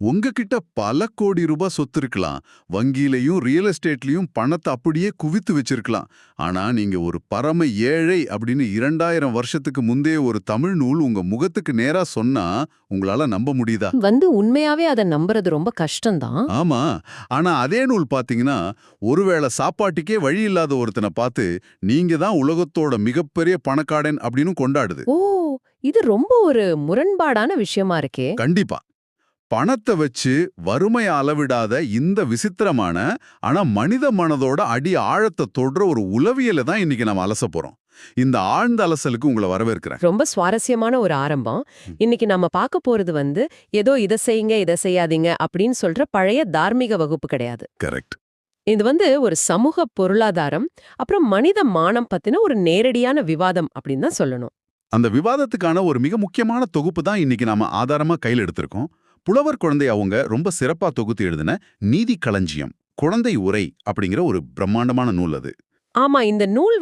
உங்ககிட்ட பல கோடி ரூபாய் சொத்து இருக்கலாம். வங்கியிலயும் ரியல் எஸ்டேட்லயும் பணத்தை அப்படியே குவித்து வச்சிருக்கலாம். ஆனா நீங்க ஒரு பரம ஏழை அப்படின்னு 2000 வருஷத்துக்கு முந்தைய ஒரு தமிழ் நூல் உங்க முகத்துக்கு நேரா சொன்னா உங்களால நம்ப முடியுதா? உண்மையாவே அத நம்புறது ரொம்ப கஷ்டம்தான். ஆமா. ஆனா அதே நூல் பாத்தீங்கன்னா, ஒருவேளை சாப்பாட்டுக்கே வழி இல்லாத ஒருத்தனை பார்த்து நீங்க தான் உலகத்தோட மிகப்பெரிய பணக்காரன் அப்படின்னு கொண்டாடுது. ஓ! இது ரொம்ப ஒரு முரண்பாடான விஷயமா இருக்கே. கண்டிப்பா. பணத்தை வச்சு வறுமையை அளவிடாத இந்த விசித்திரமான ஆனா மனித மனதோட அடி ஆழத்தை தொடுற ஒரு உளவியலை தான் இன்னைக்கு நம்ம அலச போறோம். இந்த ஆழ்ந்த அலசலுக்கு உங்களை வரவேற்கிறேன். ரொம்ப சுவாரஸ்யமான ஒரு ஆரம்பம். இன்னைக்கு நம்ம பார்க்க போறது ஏதோ இத செய்யுங்க, இத செய்யாதீங்க அப்படின்னு சொல்ற பழைய தார்மீக வகுப்பு கிடையாது. கரெக்ட். இது ஒரு சமூக பொருளாதாரம், அப்புறம் மனித மானம் பத்தின ஒரு நேரடியான விவாதம் அப்படின்னு தான் சொல்லணும். அந்த விவாதத்துக்கான ஒரு மிக முக்கியமான தொகுப்பு தான் இன்னைக்கு நாம ஆதாரமா கையில் எடுத்திருக்கோம். புலவர் குழந்தை அவங்க ரொம்ப சிறப்பா தொகுத்து எழுதின நீதி களஞ்சியம் குழந்தை உரை அப்படிங்கிற ஒரு பிரம்மாண்டமான நூல் அது. ஆமா, இந்த நூல்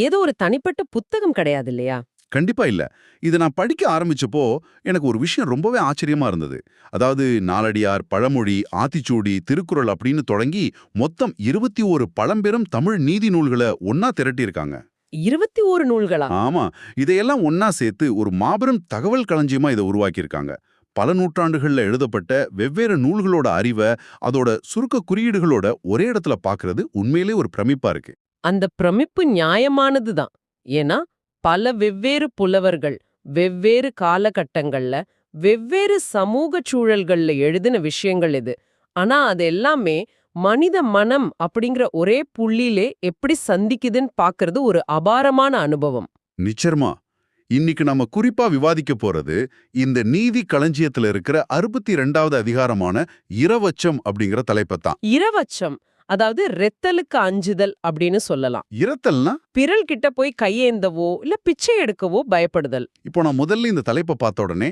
ஏதோ ஒரு தனிப்பட்ட புத்தகம் கிடையாது இல்லையா? கண்டிப்பா இல்ல. இதை நான் படிக்க ஆரம்பிச்சப்போ எனக்கு ஒரு விஷயம் ரொம்பவே ஆச்சரியமா இருந்தது. அதாவது நாலடியார், பழமொழி, ஆத்திச்சூடி, திருக்குறள் அப்படின்னு தொடங்கி மொத்தம் 21 பழம்பெரும் தமிழ் நீதி நூல்களை ஒன்னா திரட்டியிருக்காங்க. 21 நூல்களா? ஆமா. இதையெல்லாம் ஒன்னா சேர்த்து ஒரு மாபெரும் தகவல் களஞ்சியமா இதை உருவாக்கியிருக்காங்க. பல நூற்றாண்டுகள்ல எழுதப்பட்ட வெவ்வேறு நூல்களோட அறிவை அதோட சுருக்க குறியீடுகளோட ஒரே இடத்துல பாக்குறது உண்மையிலே ஒரு பிரமிப்பா இருக்கு. அந்த பிரமிப்பு நியாயமானதுதான். ஏன்னா பல வெவ்வேறு புலவர்கள் வெவ்வேறு காலகட்டங்கள்ல வெவ்வேறு சமூக சூழல்கள்ல எழுதின விஷயங்கள் இது. ஆனா அது எல்லாமே மனித மனம் அப்படிங்கிற ஒரே புள்ளியிலே எப்படி சந்திக்குதுன்னு பாக்குறது ஒரு அபாரமான அனுபவம். நிச்சயமா. இன்னைக்கு நம்ம குறிப்பா விவாதிக்க போறது இந்த நீதி களஞ்சியத்துல இருக்கிற 62வது அதிகாரமான இரவச்சம் அப்படிங்கிற தலைப்பத்தான். இரவச்சம், அதாவது ரெத்தலுக்கு அஞ்சுதல் அப்படின்னு சொல்லலாம். இரத்தல்னா பிறல் கிட்ட போய் கையேந்தவோ இல்ல பிச்சை எடுக்கவோ பயப்படுதல். இப்போ நான் முதல்ல இந்த தலைப்பை பார்த்த உடனே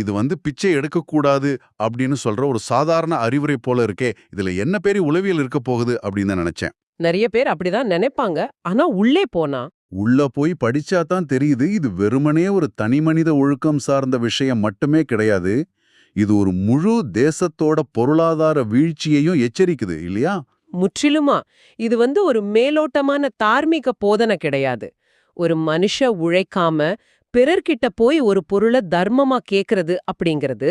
இது பிச்சை எடுக்கக்கூடாது அப்படின்னு சொல்ற ஒரு சாதாரண அறிவுரை போல இருக்கே, இதுல என்ன பெரிய உளவியல் இருக்க போகுது அப்படின்னு தான் நினைச்சேன். நிறைய பேர் அப்படிதான் நினைப்பாங்க. ஆனா உள்ளே போனா உள்ள போய் படிச்சா தான் தெரியுது, இது வெறுமனே ஒரு தனிமனித ஒழுக்கம் சார்ந்த விஷயம் மட்டுமே கிடையாது. இது ஒரு முழு தேசத்தோட பொருளாதார வீழ்ச்சியையும் எச்சரிக்குது இல்லையா? முற்றிலுமா. இது ஒரு மேலோட்டமான தார்மீக போதனை கிடையாது. ஒரு மனுஷ உழைக்காம பிறர்கிட்ட போய் ஒரு பொருளை தர்மமா கேக்குறது அப்படிங்கிறது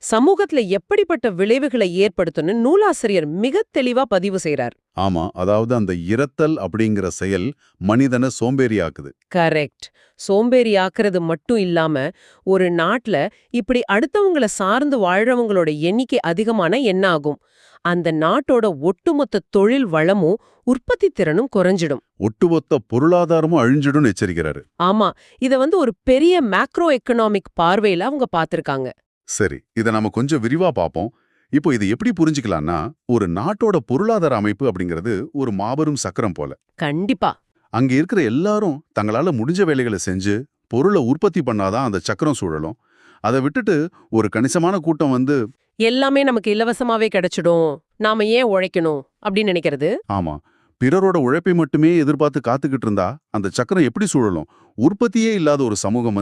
சமூகத்துல எப்படிப்பட்ட விளைவுகளை ஏற்படுத்தும்னு நூலாசிரியர் மிக தெளிவா பதிவு செய்றார். ஆமா, அதாவது அந்த இரத்தல் அப்படிங்கிற செயல் மனிதனை சோம்பேறியாக்குது. கரெக்ட். சோம்பேறி ஆக்குறது மட்டும் இல்லாம ஒரு நாட்டுல இப்படி அடுத்தவங்கள சார்ந்து வாழ்றவங்களோட எண்ணிக்கை அதிகமான என்ன ஆகும்? அந்த நாட்டோட ஒட்டுமொத்த தொழில் வளமும் உற்பத்தி திறனும் குறைஞ்சிடும். ஒட்டுமொத்த பொருளாதாரமும் அழிஞ்சிடும் எச்சரிக்கிறாரு. ஆமா, இத ஒரு பெரிய மேக்ரோ எக்கனாமிக் பார்வையில அவங்க பார்த்திருக்காங்க. சரி, இதை நம்ம கொஞ்சம் விரிவா பார்ப்போம். இப்போ இதை எப்படி புரிஞ்சுக்கலாம்னா, ஒரு நாட்டோட பொருளாதார அமைப்பு அப்படிங்கிறது ஒரு மாபெரும் சக்கரம் போல. கண்டிப்பா. அங்க இருக்கிற எல்லாரும் தங்களால முடிஞ்ச வேலைகளை செஞ்சு பொருளை உற்பத்தி பண்ணாதான் அந்த சக்கரம் சுழலும். அதை விட்டுட்டு ஒரு கணிசமான கூட்டம் எல்லாமே நமக்கு இலவசமாவே கிடைச்சிடும், நாம ஏன் உழைக்கணும் அப்படின்னு நினைக்கிறது. ஆமா, பிறரோட உழைப்பை மட்டுமே எதிர்பார்த்து காத்துக்கிட்டு இருந்தா அந்த சக்கரம் எப்படி சுழலும்? உற்பத்தியே இல்லாத ஒரு சமூகம்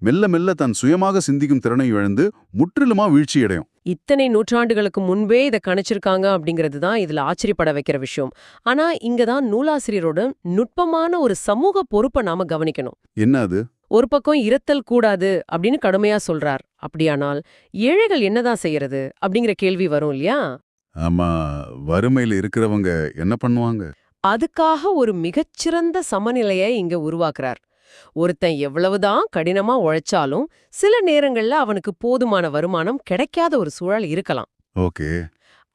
மெல்ல மெல்ல தன் சுயமாக சிந்திக்கும் திறனை இழந்து முற்றிலுமா வீழ்ச்சியடையும். இத்தனை நூற்றாண்டுகளுக்கு முன்பே இதை கணிச்சிருக்காங்க அப்படிங்கிறது தான் இதுல ஆச்சரியப்பட வைக்கிற விஷயம். ஆனா இங்கதான் நூலாசிரியரோட நுட்பமான ஒரு சமூக பொறுப்பை நாம கவனிக்கணும். என்ன அது? ஒரு பக்கம் இரத்தல் கூடாது அப்படின்னு கடுமையா சொல்றார். அப்படியானால் ஏழைகள் என்னதான் செய்யறது அப்படிங்கிற கேள்வி வரும் இல்லையா? ஆமா, வறுமையில இருக்கிறவங்க என்ன பண்ணுவாங்க? அதுக்காக ஒரு மிகச்சிறந்த சமநிலையை இங்க உருவாக்குறார். ஒருத்தன் எவ்வளவுதான் கடினமா உழைச்சாலும் சில நேரங்கள்ல அவனுக்கு போதுமான வருமானம் கிடைக்காத ஒரு சூழல் இருக்கலாம். ஓகே.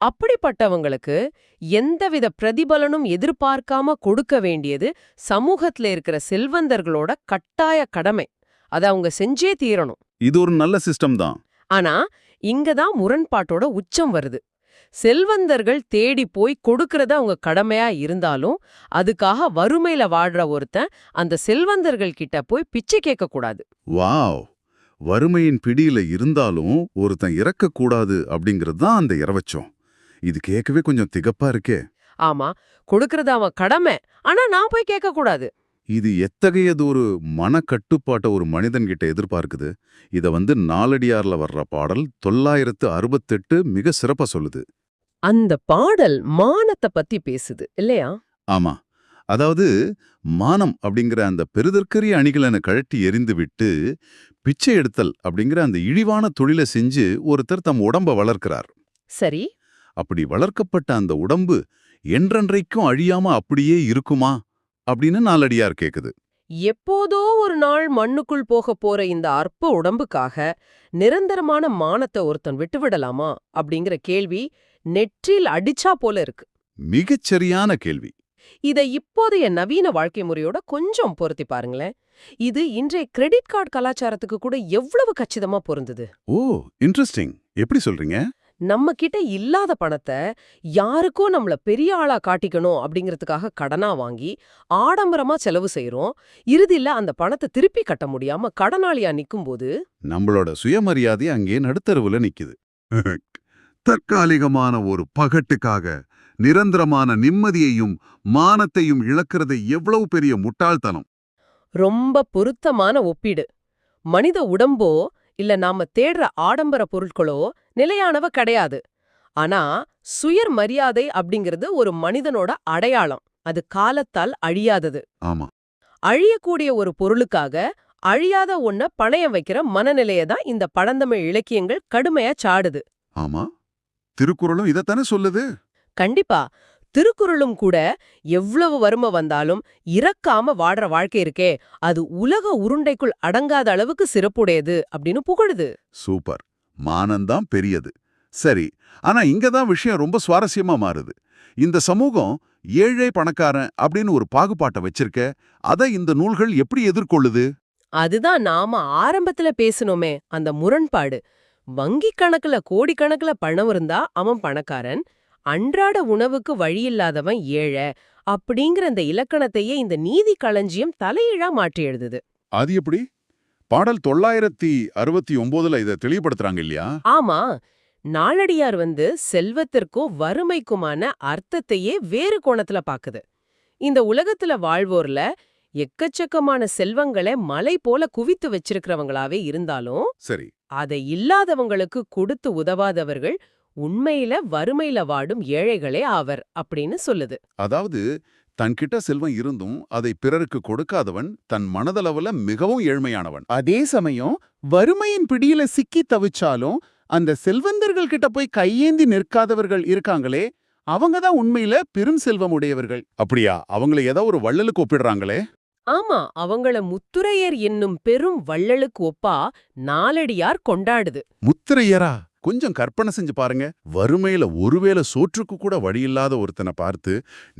அப்படிப்பட்டவங்களுக்கு எந்தவித பிரதிபலனும் எதிர்பார்க்காம கொடுக்க வேண்டியது சமூகத்துல இருக்கிற செல்வந்தர்களோட கட்டாய கடமை. அதை அவங்க செஞ்சே தீரணும். இது ஒரு நல்ல சிஸ்டம் தான். ஆனா இங்கதான் முரண்பாட்டோட உச்சம் வருது. செல்வந்தர்கள் தேடி போய் கொடுக்கறது அவங்க கடமையா இருந்தாலும் அதுக்காக வறுமையில வாழ்ற ஒருத்தன் அந்த செல்வந்தர்கள் கிட்ட போய் பிச்சை கேட்க கூடாது. வாவ்! வறுமையின் பிடியில இருந்தாலும் ஒருத்தன் இறக்கக்கூடாது அப்படிங்கிறது தான் அந்த இரவச்சம். இது கேட்கவே கொஞ்சம் திகப்பா இருக்கே. ஆமா, கொடுக்கறது அவன் கடமை, ஆனா நான் போய் கேட்க கூடாது. இது எத்தகையதொரு மனக்கட்டுப்பாட்ட ஒரு மனிதன்கிட்ட எதிர்பார்க்குது. இத நாலடியார்ல வர்ற பாடல் 968 மிக சிறப்பா சொல்லுது. அந்த பாடல் மானத்த பத்தி பேசுது இல்லையா? ஆமா. அதாவது மானம் அப்படிங்கிற அந்த பெருதற்கரிய அணிகலனை கழட்டி எறிந்து விட்டு, பிச்சை எடுத்தல் அப்படிங்கிற அந்த இழிவான தொழிலை செஞ்சு ஒருத்தர் தம் உடம்ப வளர்க்கிறார். சரி. அப்படி வளர்க்கப்பட்ட அந்த உடம்பு என்றென்றைக்கும் அழியாம அப்படியே இருக்குமா அப்படின்னு நாலடியார் கேக்குது. எப்போதோ ஒரு நாள் மண்ணுக்குள் போகப் போற இந்த அற்ப உடம்புக்காக நிரந்தரமான மானத்தை ஒருத்தன் விட்டுவிடலாமா அப்படிங்கிற கேள்வி நெற்றில் அடிச்சா போல இருக்கு. மிகச்சரியான கேள்வி. இதை இப்போதைய நவீன வாழ்க்கை முறையோட கொஞ்சம் பொருத்தி பாருங்களேன். இது இன்றைய கிரெடிட் கார்டு கலாச்சாரத்துக்கு கூட எவ்வளவு கச்சிதமா பொருந்துது. ஓ, இன்ட்ரெஸ்டிங். எப்படி சொல்றீங்க? நம்ம கிட்ட இல்லாத பணத்தை யாருக்கோ நம்மள பெரிய ஆளா காட்டிக்கணும் அப்படிங்கறதுக்காக கடனா வாங்கி ஆடம்பரமா செலவு செய்றோம். இறுதியில அந்த பணத்தை திருப்பி கட்ட முடியாம கடனாளியா நிக்கும்போது நம்மளோட சுயமரியாதை அங்கே நடுத்தருவுல நிக்குது. தற்காலிகமான ஒரு பகட்டுக்காக நிரந்தரமான நிம்மதியையும் மானத்தையும் இழக்கிறது எவ்வளவு பெரிய முட்டாள்தனம். ரொம்ப பொருத்தமான ஒப்பீடு. மனித உடம்போ இல்ல நாம தேடுற ஆடம்பர பொருட்களோ நிலையானவ கிடையாது. ஆனா சுயமரியாதை அப்படிங்கிறது ஒரு மனிதனோட அடையாளம். அது காலத்தால் அழியாதது. ஆமா. அழியக்கூடிய ஒரு பொருளுக்காக அழியாத ஒன்ன பணயம் வைக்கிற மனநிலையை தான் இந்த பழந்தமிழ் இலக்கியங்கள் கடுமையா சாடுது. ஆமா, திருக்குறளும் இதத்தானே சொல்லுது. கண்டிப்பா. திருக்குறளும் கூட எவ்வளவு வறுமை வந்தாலும் இறக்காம வாடுற வாழ்க்கை இருக்கே, அது உலக உருண்டைக்குள் அடங்காத அளவுக்கு சிறப்புடையது அப்படின்னு புகழுது. சூப்பர். மானம்தான் பெரியது. சரி, ஆனா இங்கதான் விஷயம் ரொம்ப சுவாரஸ்யமா மாறுது. இந்த சமூகம் ஏழை பணக்காரன் அப்படின்னு ஒரு பாகுபாட்டை வச்சிருக்க, அதை இந்த நூல்கள் எப்படி எதிர்கொள்ளுது? அதுதான் நாம ஆரம்பத்துல பேசணுமே, அந்த முரண்பாடு. வங்கி கணக்குல கோடிக்கணக்குல பணம் இருந்தா அவன் பணக்காரன், அன்றாட உணவுக்கு வழியில்லாதவன் ஏழை அப்படிங்கிற இந்த இலக்கணத்தையே இந்த நீதி களஞ்சியம் தலையீழா மாற்றி எழுதுது. அது எப்படி? பாடல் 969ல இதை தெளிவுபடுத்துறாங்க இல்லையா? ஆமா, நாலடியார் செல்வத்திற்கும் வறுமைக்குமான அர்த்தத்தையே வேறு கோணத்துல பாக்குது. இந்த உலகத்துல வாழ்வோர்ல எக்கச்சக்கமான செல்வங்களை மலை போல குவித்து வச்சிருக்கிறவங்களாவே இருந்தாலும் சரி, அதை இல்லாதவங்களுக்கு கொடுத்து உதவாதவர்கள் உண்மையில வறுமையில வாடும் ஏழைகளே ஆவர் அப்படின்னு சொல்லுது. அதாவது தன்கிட்ட செல்வம் இருந்தும் அதை பிறருக்கு கொடுக்காதவன் தன் மனதளவுல மிகவும் ஏழ்மையானவன். அதே சமயம் வறுமையின் பிடியில சிக்கி தவிச்சாலும் அந்த செல்வந்தர்கள் கிட்ட போய் கையேந்தி நிற்காதவர்கள் இருக்காங்களே, அவங்க தான் உண்மையில பெரும் செல்வம் உடையவர்கள். அப்படியா? அவங்கள ஏதோ ஒரு வள்ளலுக்கு ஒப்பிடுறாங்களே. ஆமா, அவங்கள முத்துரையர் என்னும் பெரும் வள்ளலுக்கு ஒப்பா நாலடியார் கொண்டாடுது. முத்திரையரா? கொஞ்சம் கற்பனை செஞ்சு பாருங்க. வறுமையில ஒருவேளை சோற்றுக்கு கூட வழியில்லாத ஒருத்தனை பார்த்து,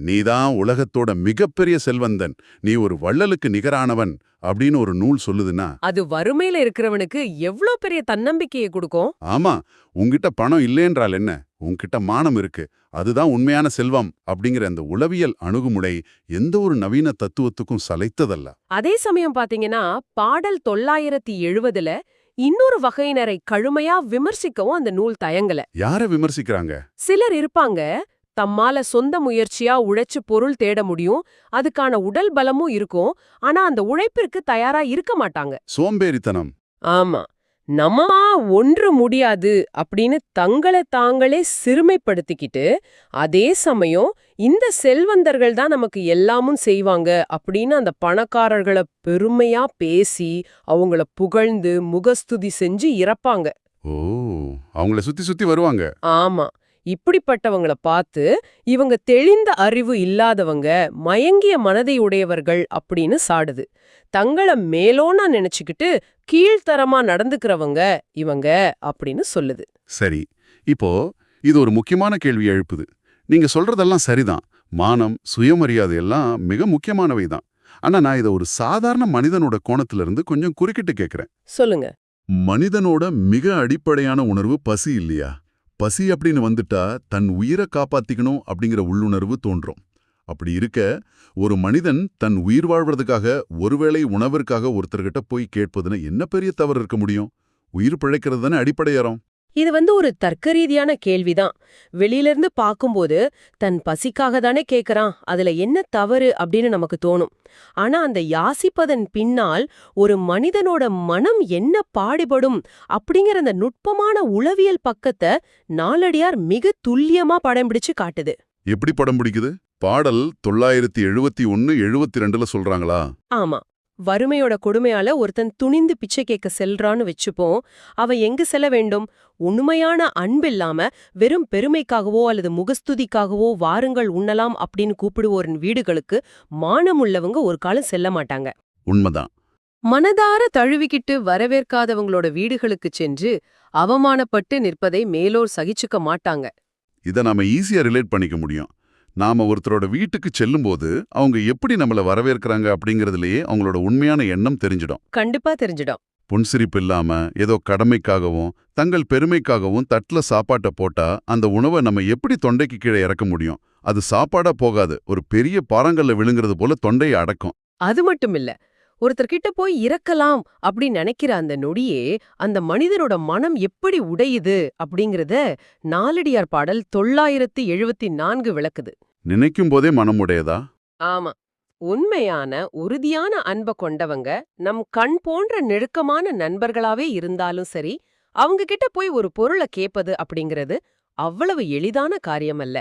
நீதான் உலகத்தோட மிகப்பெரிய செல்வந்தன், நீ ஒரு வள்ளலுக்கு நிகரானவன் அப்படின்னு ஒரு நூல் சொல்லுதுன்னா, அது வறுமையில இருக்கிறவனுக்கு எவ்ளோ பெரிய தன்னம்பிக்கையை கொடுக்கும். ஆமா, உன்கிட்ட பணம் இல்லேன்றால் என்ன, உன்கிட்ட மானம் இருக்கு, அதுதான் உண்மையான செல்வம் அப்படிங்கிற அந்த உளவியல் அணுகுமுறை எந்த ஒரு நவீன தத்துவத்துக்கும் சளைத்ததல்ல. அதே சமயம் பாத்தீங்கன்னா பாடல் 970ல இன்னொரு வகையினரை கழுமையா விமர்சிக்கவும் அந்த நூல் தயங்கல. யார விமர்சிக்கிறாங்க? சிலர் இருப்பாங்க, தம்மால சொந்த முயற்சியா உழைச்சு பொருள் தேட முடியும், அதுக்கான உடல் பலமும் இருக்கும், ஆனா அந்த உழைப்பிற்கு தயாரா இருக்க மாட்டாங்க. சோம்பேறித்தனம். ஆமா, நம்மா ஒன்று முடியாது அப்படின்னு தங்களை தாங்களே சிறுமைப்படுத்திக்கிட்டு, அதே சமயம் இந்த செல்வந்தர்கள் தான் நமக்கு எல்லாமும் செய்வாங்க அப்படின்னு அந்த பணக்காரர்களை பெருமையா பேசி அவங்கள புகழ்ந்து முகஸ்துதி செஞ்சு இறப்பாங்க. ஓ, அவங்கள சுத்தி சுத்தி வருவாங்க. ஆமா, இப்படிப்பட்டவங்கள பார்த்து இவங்க தெளிந்த அறிவு இல்லாதவங்க, மயங்கிய மனதை உடையவர்கள் அப்படின்னு சாடுது. தங்கள மேலோனா நினைச்சுக்கிட்டு கீழ்த்தரமா நடந்துக்கிறவங்க இவங்க அப்படின்னு சொல்லுது. சரி, இப்போ இது ஒரு முக்கியமான கேள்வி எழுப்புது. நீங்க சொல்றதெல்லாம் சரிதான். மானம், சுயமரியாதை எல்லாம் மிக முக்கியமானவை தான். ஆனா நான் இதை ஒரு சாதாரண மனிதனோட கோணத்திலிருந்து கொஞ்சம் குறுக்கிட்டு கேட்கிறேன். சொல்லுங்க. மனிதனோட மிக அடிப்படையான உணர்வு பசி இல்லையா? பசி அப்படின்னு வந்துட்டா தன் உயிரை காப்பாத்திக்கணும் அப்படிங்கிற உள்ளுணர்வு தோன்றும். அப்படி இருக்க ஒரு மனிதன் தன் உயிர் வாழ்வதற்காக ஒருவேளை உணவிற்காக ஒருத்தர்கிட்ட போய் கேட்பதுன்னு என்ன பெரிய தவறு இருக்க முடியும்? உயிர் பிழைக்கிறது தானே அடிப்படையாரம். இது ஒரு தர்க்கரீதியான கேள்விதான். வெளியிலிருந்து பார்க்கும்போது தன் பசிக்காக தானே கேக்குறான், அதுல என்ன தவறு அப்படின்னு நமக்கு தோணும். ஆனா அந்த யாசிப்பதன் பின்னால் ஒரு மனிதனோட மனம் என்ன பாடுபடும் அப்படிங்கிற அந்த நுட்பமான உளவியல் பக்கத்தை நாலடியார் மிக துல்லியமா படம் பிடிச்சு காட்டுது. எப்படி படம் பிடிக்குது? பாடல் 971 72ல சொல்றாங்களா? ஆமா. வறுமையோட கொடுமையால ஒருத்தன் துணிந்து பிச்சை கேட்க செல்றான்னு வச்சுப்போம். அவன் எங்கு செல்ல வேண்டும்? உண்மையான அன்பில்லாம வெறும் பெருமைக்காகவோ அல்லது முகஸ்துதிக்காகவோ வாருங்கள் உண்ணலாம் அப்படின்னு கூப்பிடுவோரின் வீடுகளுக்கு மானமுள்ளவங்க ஒரு காலம் செல்ல மாட்டாங்க. உண்மைதான். மனதார தழுவிக்கிட்டு வரவேற்காதவங்களோட வீடுகளுக்கு சென்று அவமானப்பட்டு நிற்பதை மேலோர் சகிச்சுக்க மாட்டாங்க. இதை நாம ஈஸியா ரிலேட் பண்ணிக்க முடியும். நாம ஒருத்தரோட வீட்டுக்கு செல்லும்போது அவங்க எப்படி நம்மள வரவேற்கிறாங்க அப்படிங்கறதுலயே அவங்களோட உண்மையான எண்ணம் தெரிஞ்சிடும். கண்டிப்பா தெரிஞ்சிடும். புன்சிரிப்பு இல்லாம ஏதோ கடமைக்காகவும் தங்கள் பெருமைக்காகவும் தட்டுல சாப்பாட்டை போட்டா அந்த உணவை நம்ம எப்படி தொண்டைக்கு கீழே இறக்க முடியும்? அது சாப்பாடா போகாது, ஒரு பெரிய பாறாங்கல்ல விழுங்குறது போல தொண்டையை அடக்கும். அது மட்டும் இல்ல, ஒருத்தர்கிட்ட போய் இறக்கலாம் அப்படின்னு நினைக்கிற அந்த நொடியே அந்த மனிதனோட மனம் எப்படி உடையுது அப்படிங்கறத நாலடியார் பாடல் 974 விளக்குது. நினைக்கும் போதே மனம் உடையதா? ஆமா. உண்மையான உறுதியான அன்ப கொண்டவங்க நம் கண் போன்ற நெருக்கமான நண்பர்களாவே இருந்தாலும் சரி, அவங்க கிட்ட போய் ஒரு பொருளை கேட்பது அப்படிங்கிறது அவ்வளவு எளிதான காரியமல்ல.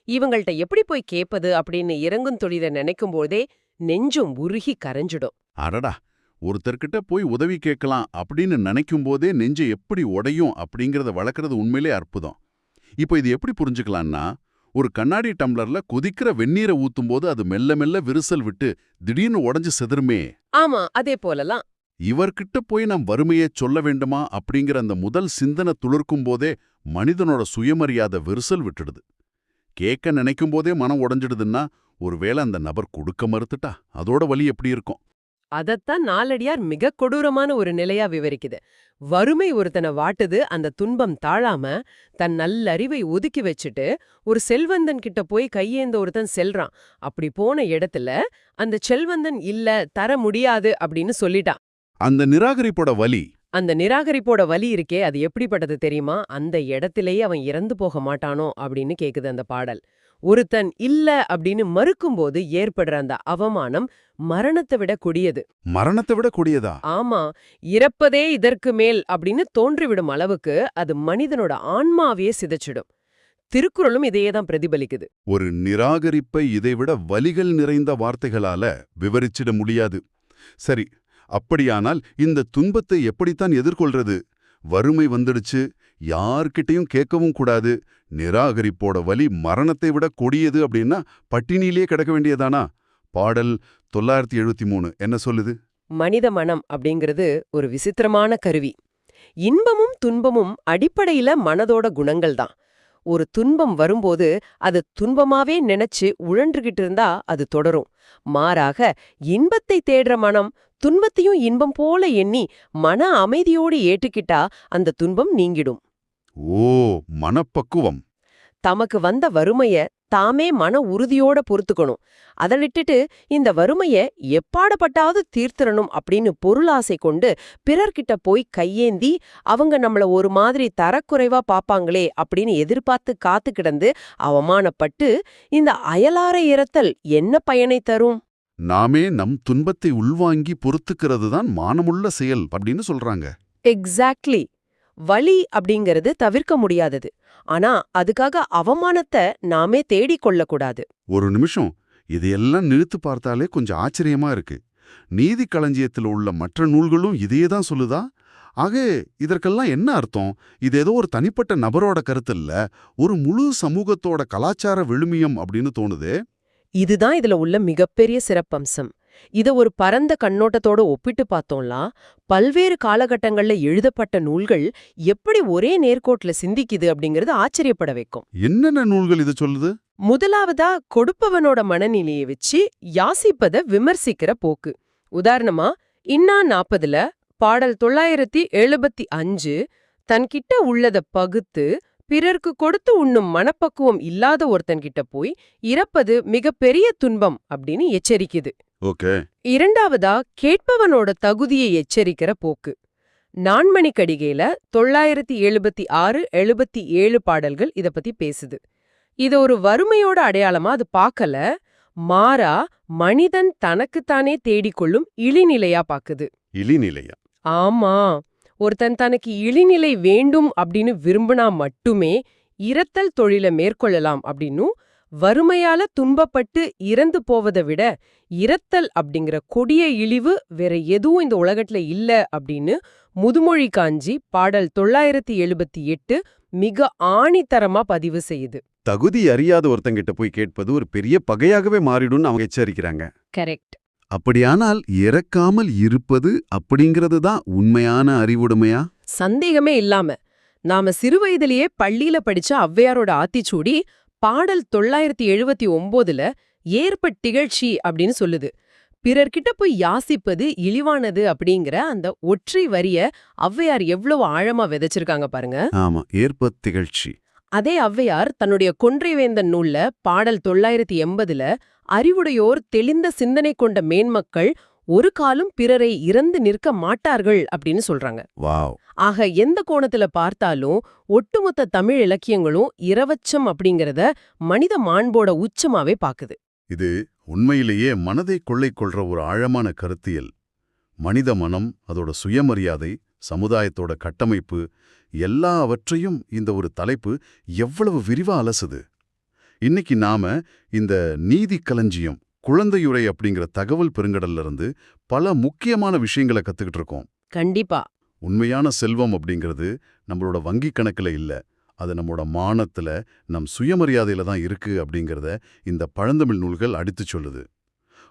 இவங்கள்ட்ட எப்படி போய் கேட்பது அப்படின்னு இறங்கும் தொழிலை நினைக்கும் போதே நெஞ்சும் உருகி கரைஞ்சிடும். அடடா, ஒருத்தர்கிட்ட போய் உதவி கேட்கலாம் அப்படின்னு நினைக்கும் போதே நெஞ்சு எப்படி உடையும் அப்படிங்கறத வளர்க்கறது உண்மையிலே அற்புதம். இப்போ இது எப்படி புரிஞ்சுக்கலாம்னா, ஒரு கண்ணாடி டம்ளர்ல கொதிக்கிற வெந்நீரை ஊத்தும் போது அது மெல்ல மெல்ல விரிசல் விட்டு திடீர்னு உடைஞ்சு செதறுமே. ஆமா, அதே போலலாம் இவர்கிட்ட போய் நாம் வறுமையை சொல்ல வேண்டுமா அப்படிங்கிற அந்த முதல் சிந்தனை துளிர்க்கும் போதே மனிதனோட சுயமரியாதை விரிசல் விட்டுடுது. கேட்க நினைக்கும் போதே மனம் உடைஞ்சிடுதுன்னா, ஒருவேளை அந்த நபர் கொடுக்க மறுத்துட்டா அதோட வலி எப்படி இருக்கும்? அதத்தான் நாலடியார் மிக கொடூரமான ஒரு நிலையா விவரிக்குது. வறுமை ஒருத்தனை வாட்டுது, அந்த துன்பம் தாழாம தன் நல்லறிவை ஒதுக்கி வச்சுட்டு ஒரு செல்வந்தன் கிட்ட போய் கையேந்த ஒருத்தன் செல்றான். அப்படி போன இடத்துல அந்த செல்வந்தன் இல்ல, தர முடியாது அப்படின்னு சொல்லிட்டான். அந்த நிராகரிப்போட வலி அந்த நிராகரிப்போட வலி இருக்கே, அது எப்படிப்பட்டது தெரியுமா? அந்த இடத்திலேயே அவன் இறந்து போக மாட்டானோ அப்படின்னு கேக்குது அந்த பாடல். ஒருத்தன் இல்ல அப்படின்னு மறுக்கும்போது ஏற்படுற அந்த அவமானம் மரணத்தை விட கொடியது. மரணத்தை விட கொடியதா? ஆமா, இறப்பதே இதற்கு மேல் அப்படின்னு தோன்றிவிடும் அளவுக்கு அது மனிதனோட ஆன்மாவையே சிதைச்சிடும். திருக்குறளும் இதையேதான் பிரதிபலிக்குது. ஒரு நிராகரிப்பை இதைவிட வலிகள் நிறைந்த வார்த்தைகளால விவரிச்சிட முடியாது. சரி, அப்படியானால் இந்த துன்பத்தை எப்படித்தான் எதிர்கொள்றது? வறுமை வந்துடுச்சு, யார்கிட்டையும் கேட்கவும் கூடாது, நிராகரிப்போட வலி மரணத்தை விட கொடியது அப்படின்னா பட்டினியிலே கிடக்க வேண்டியதானா? பாடல் 973 என்ன சொல்லுது? மனித மனம் அப்படிங்கிறது ஒரு விசித்திரமான கருவி. இன்பமும் துன்பமும் அடிப்படையில மனதோட குணங்கள் தான். ஒரு துன்பம் வரும்போது அது துன்பமாவே நினைச்சு உழன்றுகிட்டு இருந்தா அது தொடரும். மாறாக இன்பத்தை தேடுற மனம் துன்பத்தையும் இன்பம் போல எண்ணி மன அமைதியோடு ஏற்றுக்கிட்டா அந்த துன்பம் நீங்கிடும். ஓ, மனப்பக்குவம். தமக்கு வந்த வறுமைய தாமே மன உறுதியோட பொறுத்துக்கணும். அதை விட்டுட்டு இந்த வறுமைய எப்பாடப்பட்டாவது தீர்த்திரணும் அப்படின்னு பொருளாசை கொண்டு பிறர்கிட்ட போய் கையேந்தி அவங்க நம்மள ஒரு மாதிரி தரக்குறைவா பாப்பாங்களே அப்படின்னு எதிர்பார்த்து காத்து கிடந்து அவமானப்பட்டு இந்த அயலாரை இறத்தல் என்ன பயனை தரும்? நாமே நம் துன்பத்தை உள்வாங்கி பொறுத்துக்கிறது தான் மானமுள்ள செயல் அப்படின்னு சொல்றாங்க. எக்ஸாக்ட்லி. வலி அப்படிங்கிறது தவிர்க்க முடியாதது. ஆனா அதுக்காக அவமானத்தை நாமே தேடிக் கொள்ளக்கூடாது. ஒரு நிமிஷம், இதையெல்லாம் நிறுத்து பார்த்தாலே கொஞ்சம் ஆச்சரியமா இருக்கு. நீதி களஞ்சியத்தில் உள்ள மற்ற நூல்களும் இதையே தான் சொல்லுதா? ஆக இதற்கெல்லாம் என்ன அர்த்தம்? இது ஏதோ ஒரு தனிப்பட்ட நபரோட கருத்து இல்ல, ஒரு முழு சமூகத்தோட கலாச்சார விழுமியம் அப்படின்னு தோணுதே. இதுதான் இதுல உள்ள மிகப்பெரிய சிறப்பம்சம். இத ஒரு பரந்த கண்ணோட்டத்தோட ஒப்பிட்டு பார்த்தோம்னா, பல்வேறு காலகட்டங்கள்ல எழுதப்பட்ட நூல்கள் எப்படி ஒரே நேர்கோட்டுல சிந்திக்குது அப்படிங்கறது ஆச்சரியப்பட வைக்கும். என்னென்ன நூல்கள் இது சொல்லுது? முதலாவதா கொடுப்பவனோட மனநிலையை வச்சு யாசிப்பத விமர்சிக்கிற போக்கு. உதாரணமா இன்னா 40ல பாடல் 975 தன்கிட்ட உள்ளத பகுத்து பிறர்க்கு கொடுத்து உண்ணும் மனப்பக்குவம் இல்லாத ஒருத்தன்கிட்ட போய் இறப்பது மிகப்பெரிய துன்பம் அப்படின்னு எச்சரிக்குது. ஓகே. இரண்டாவதா கேட்பவனோட தகுதியை எச்சரிக்கிற போக்கு. நான்மணிக்கடிகையில 976-77 பாடல்கள் இத பத்தி பேசுது. இத ஒரு வறுமையோட அடையாளமா அது பார்க்கல, மாறா மனிதன் தனக்குத்தானே தேடிக்கொள்ளும் இழிநிலையா பாக்குது. இழிநிலையா? ஆமா, ஒருத்தன் தனக்கு இழிநிலை வேண்டும் அப்படின்னு விரும்பினா மட்டுமே இரத்தல் தொழிலை மேற்கொள்ளலாம் அப்படின்னும், வறுமையால துன்பப்பட்டு இறந்து போவதை விட இரத்தல் அப்படிங்கிற கொடிய இழிவு வேற எதுவும் இந்த உலகத்துல இல்ல அப்படின்னு முதுமொழி காஞ்சி பாடல் 978 மிக ஆணித்தரமா பதிவு செய்யுது. தகுதி அறியாத ஒருத்தங்கிட்ட போய் கேட்பது ஒரு பெரிய பகையாகவே மாறிடும்னு அவங்க எச்சரிக்கிறாங்க. கரெக்ட். அப்படியானால் இறக்காமல் இருப்பது அப்படிங்கிறது தான் உண்மையான அறிவுடைமையா? சந்தேகமே இல்லாம. நாம சிறுவயதிலேயே பள்ளியில படிச்ச ஔவையாரோட ஆத்திச்சூடி பாடல் 979ல ஏற்பட் திகழ்ச்சி அப்படின்னு சொல்லுது. பிறர்கிட்ட போய் யாசிப்பது இழிவானது அப்படிங்கிற அந்த ஒற்றை வரிய ஔவையார் எவ்வளவு ஆழமா விதைச்சிருக்காங்க பாருங்க. ஆமா, ஏற்பத் திகழ்ச்சி. அதே ஔவையார் தன்னுடைய கொன்றைவேந்தன் நூல்ல பாடல் 980ல அறிவுடையோர் தெளிந்த சிந்தனை கொண்ட மேன்மக்கள் ஒரு காலும் பிறரை இறந்து நிற்க மாட்டார்கள் அப்படின்னு சொல்றாங்க. வாவ். ஆக எந்த கோணத்துல பார்த்தாலும் ஒட்டுமொத்த தமிழ் இலக்கியங்களும் இரவச்சம் அப்படிங்கறத மனித மாண்போட உச்சமாவே பாக்குது. இது உண்மையிலேயே மனதை கொள்ளை கொள்ற ஒரு ஆழமான கருத்தியல். மனித மனம், அதோட சுயமரியாதை, சமுதாயத்தோட கட்டமைப்பு எல்லாவற்றையும் இந்த ஒரு தலைப்பு எவ்வளவு விரிவா அலசுது. இன்னைக்கு நாம இந்த நீதி களஞ்சியம், குழந்தையுரை அப்படிங்கிற தகவல் பெருங்கடல்ல இருந்து பல முக்கியமான விஷயங்களை கத்துக்கிட்டு இருக்கோம். கண்டிப்பா. உண்மையான செல்வம் அப்படிங்கிறது நம்மளோட வங்கி கணக்குல இல்ல, அது நம்மளோட மானத்துல, நம் சுயமரியாதையில தான் இருக்கு அப்படிங்கிறத இந்த பழந்தமிழ் நூல்கள் அடித்துச் சொல்லுது.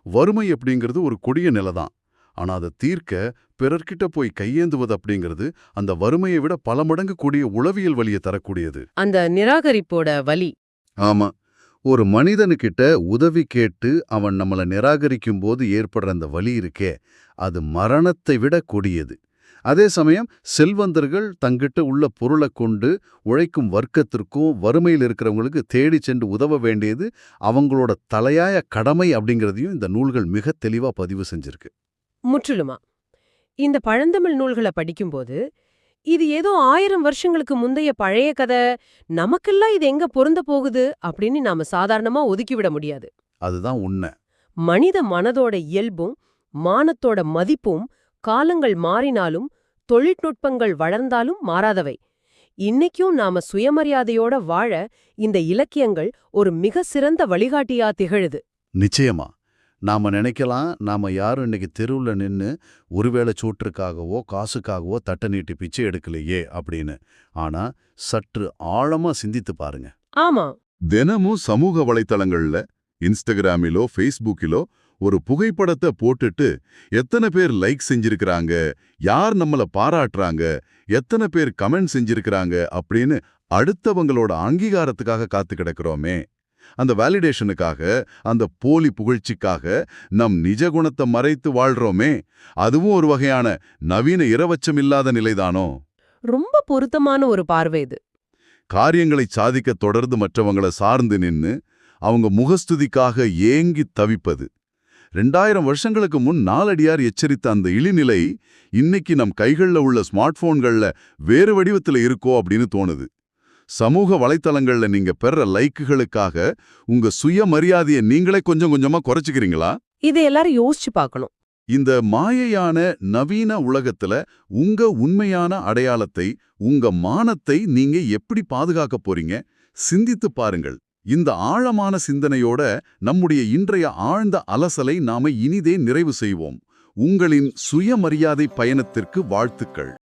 வறுமை அப்படிங்கிறது ஒரு கொடிய நிலை தான். ஆனா அதை தீர்க்க பிறர்கிட்ட போய் கையேந்துவது அப்படிங்கிறது அந்த வறுமையை விட பல மடங்கு கூடிய உளவியல் வலியை தரக்கூடியது. அந்த நிராகரிப்போட வலி. ஆமா, ஒரு மனிதனுக்கிட்ட உதவி கேட்டு அவன் நம்மள நிராகரிக்கும் போது ஏற்படுற அந்த வலி இருக்கே, அது மரணத்தை விட கொடியது. அதே சமயம் செல்வந்தர்கள் தங்கிட்ட உள்ள பொருளை கொண்டு உழைக்கும் வர்க்கத்திற்கும் வறுமையில் இருக்கிறவங்களுக்கு தேடி சென்று உதவ வேண்டியது அவங்களோட தலையாய கடமை அப்படிங்கிறதையும் இந்த நூல்கள் மிக தெளிவா பதிவு செஞ்சிருக்கு. முற்றிலுமா. இந்த பழந்தமிழ் நூல்களை படிக்கும்போது இது ஏதோ 1000 வருஷங்களுக்கு முந்தைய பழைய கதை, நமக்கெல்லாம் இது எங்க பொருந்த போகுது அப்படின்னு நாம சாதாரணமா ஒதுக்கிவிட முடியாது. அதுதான் உண்மை. மனித மனதோட இயல்பும் மானத்தோட மதிப்பும் காலங்கள் மாறினாலும் தொழில்நுட்பங்கள் வளர்ந்தாலும் மாறாதவை. இன்னைக்கும் நாம சுயமரியாதையோட வாழ இந்த இலக்கியங்கள் ஒரு மிக சிறந்த வழிகாட்டியா திகழுது. நிச்சயமா. நாம நினைக்கலாம், நாம யாரும் இன்னைக்கு தெருவுல நின்னு ஒருவேளை சோற்றுக்காகவோ காசுக்காகவோ தட்டை நீட்டி பிச்சை எடுக்கலையே அப்படின்னு. ஆனா சற்று ஆழமா சிந்தித்து பாருங்க. ஆமா. தினமும் சமூக வலைத்தளங்கள்ல, இன்ஸ்டாகிராமிலோ ஃபேஸ்புக்கிலோ ஒரு புகைப்படத்தை போட்டுட்டு எத்தனை பேர் லைக் செஞ்சிருக்கிறாங்க, யார் நம்மள பாராட்டுறாங்க, எத்தனை பேர் கமெண்ட் செஞ்சிருக்கிறாங்க அப்படின்னு அடுத்தவங்களோட அங்கீகாரத்துக்காக காத்து கிடக்கிறோமே. அந்த வேலிடேஷனுக்காக, அந்த போலி புகழ்ச்சிக்காக நம் நிஜ குணத்தை மறைத்து வாழ்றோமே. அதுவும் ஒரு வகையான நவீன இரவச்சமில்லாத நிலைதானோ? ரொம்ப பொருத்தமான ஒரு பார்வை இது. காரியங்களை சாதிக்க தொடர்ந்து மற்றவங்கள சார்ந்து நின்னு அவங்க முகஸ்துதிக்காக ஏங்கி தவிப்பது. 2000 வருஷங்களுக்கு முன் நாலடியார் எச்சரித்த அந்த இழிநிலை இன்னைக்கு நம் கைகள்ல உள்ள ஸ்மார்ட் போன்கள்ல வேறு வடிவத்துல இருக்கோ அப்படின்னு தோணுது. சமூக வலைத்தளங்கள்ல நீங்க பெற லைக்குகளுக்காக உங்க சுயமரியாதையை நீங்களே கொஞ்சம் கொஞ்சமா குறைச்சிக்கிறீங்களா? இதை எல்லாரும் யோசிச்சு பார்க்கணும். இந்த மாயையான நவீன உலகத்துல உங்க உண்மையான அடையாளத்தை, உங்க மானத்தை நீங்க எப்படி பாதுகாக்க போறீங்க? சிந்தித்து பாருங்கள். இந்த ஆழமான சிந்தனையோட நம்முடைய இன்றைய ஆழ்ந்த அலசலை நாம இனிதே நிறைவு செய்வோம். உங்களின் சுயமரியாதை பயணத்திற்கு வாழ்த்துக்கள்.